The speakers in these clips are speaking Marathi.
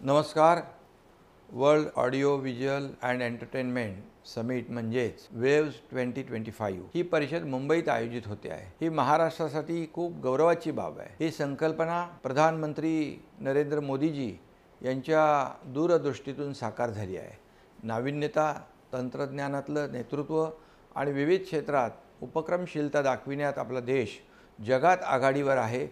नमस्कार. World audio visual and entertainment summit म्हणजेच वेव्ज 2025 ही परिषद मुंबईत आयोजित होते आहे. ही महाराष्ट्रासाठी खूप गौरवाची बाब आहे. ही संकल्पना प्रधानमंत्री नरेंद्र मोदीजी यांच्या दूरदृष्टीतून साकार झाली आहे. नाविन्यता, तंत्रज्ञानातलं नेतृत्व आणि विविध क्षेत्रात उपक्रमशीलता दाखविण्यात आपला देश जगात आघाडीवर आहे.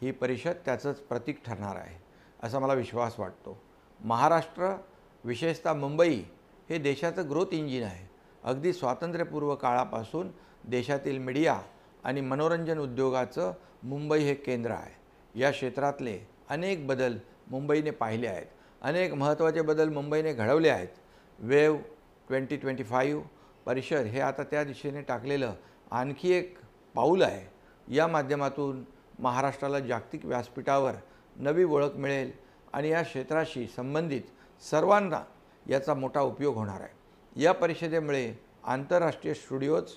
ही परिषद त्याचंच प्रतीक ठरणार आहे असा मला विश्वास वाटतो. महाराष्ट्र, विशेषतः मुंबई हे देशाचं ग्रोथ इंजिन आहे. अगदी स्वातंत्र्यपूर्व काळापासून देशातील मीडिया आणि मनोरंजन उद्योगाचं मुंबई हे केंद्र आहे. या क्षेत्रातले अनेक बदल मुंबईने पाहिले आहेत. अनेक महत्त्वाचे बदल मुंबईने घडवले आहेत. वेव्ह 2025 परिषद हे आता त्या दिशेने टाकलेलं आणखी एक पाऊल आहे. या माध्यमातून महाराष्ट्राला जागतिक व्यासपीठावर नवी ओळख मिळेल आणि या क्षेत्राशी संबंधित सर्वांना याचा मोठा उपयोग होणार आहे. या परिषदेमुळे आंतरराष्ट्रीय स्टुडिओज,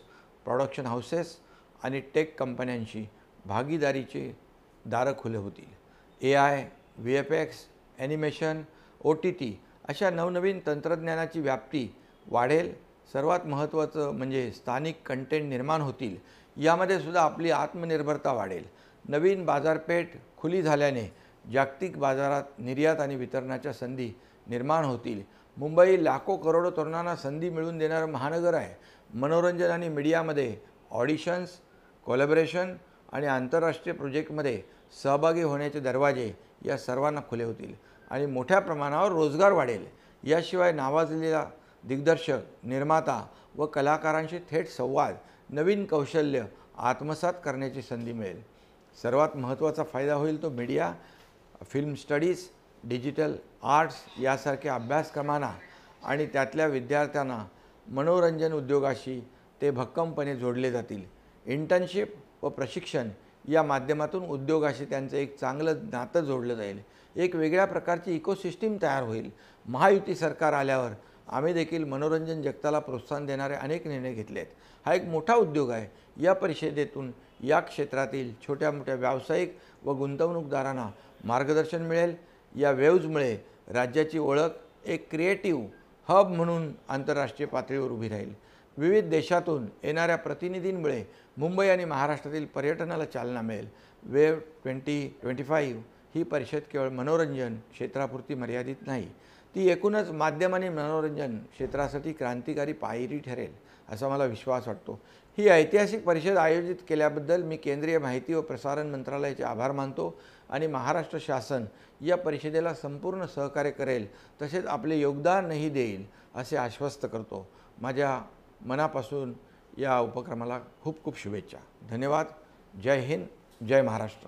प्रोडक्शन हाऊसेस आणि टेक कंपन्यांशी भागीदारीचे दारं खुले होतील. AI, VFX, ॲनिमेशन, OTT अशा नवनवीन तंत्रज्ञानाची व्याप्ती वाढेल. सर्वात महत्त्वाचं म्हणजे स्थानिक कंटेंट निर्माण होतील. यामध्ये सुद्धा आपली आत्मनिर्भरता वाढेल. नवीन बाजारपेठ खुली झाल्याने जागतिक बाजारात निर्यात आणि वितरणाच्या संधी निर्माण होतील. मुंबई लाखो करोडो तरुणांना संधी मिळवून देणारं महानगर आहे. मनोरंजन आणि मीडियामध्ये ऑडिशन्स, कोलॅबोरेशन आणि आंतरराष्ट्रीय प्रोजेक्टमध्ये सहभागी होण्याचे दरवाजे या सर्वांना खुले होतील आणि मोठ्या प्रमाणावर रोजगार वाढेल. याशिवाय नावाजलेला दिग्दर्शक, निर्माता व कलाकारांशी थेट संवाद, नवीन कौशल्य आत्मसात करण्याची संधी मिळेल. सर्वात महत्त्वाचा फायदा होईल तो media, film studies, digital arts यासारख्या अभ्यासक्रमांना आणि त्यातल्या विद्यार्थ्यांना मनोरंजन उद्योगाशी ते भक्कमपणे जोडले जातील. इंटर्नशिप व प्रशिक्षण या माध्यमातून उद्योगाशी त्यांचं एक चांगलं नातं जोडलं जाईल. एक वेगळ्या प्रकारची इकोसिस्टीम तयार होईल. महायुती सरकार आल्यावर आम्ही देखील मनोरंजन जगताला प्रोत्साहन देणारे अनेक निर्णय घेतले आहेत. हा एक मोठा उद्योग आहे. या परिषदेतून या क्षेत्रातील छोट्या मोठ्या व्यावसायिक व गुंतवणूकदारांना मार्गदर्शन मिळेल. या वेव्जमुळे राज्याची ओळख एक क्रिएटिव्ह हब म्हणून आंतरराष्ट्रीय पातळीवर उभी राहील. विविध देशातून येणाऱ्या प्रतिनिधींमुळे मुंबई आणि महाराष्ट्रातील पर्यटनाला चालना मिळेल. वेव्ह 2025 ही परिषद केवळ मनोरंजन क्षेत्रापुरती मर्यादित नाही, ती एकूणच माध्यम आणि मनोरंजन क्षेत्रासाठी क्रांतिकारी पायरी ठरेल असा मला विश्वास वाटतो. ही ऐतिहासिक परिषद आयोजित केल्याबद्दल मी केंद्रीय माहिती व प्रसारण मंत्रालयाचे आभार मानतो आणि महाराष्ट्र शासन या परिषदेला संपूर्ण सहकार्य करेल, तसेच आपले योगदानही देईल असे आश्वस्त करतो. माझ्या मनापासून या उपक्रमाला खूप खूप शुभेच्छा. धन्यवाद. जय हिंद, जय महाराष्ट्र.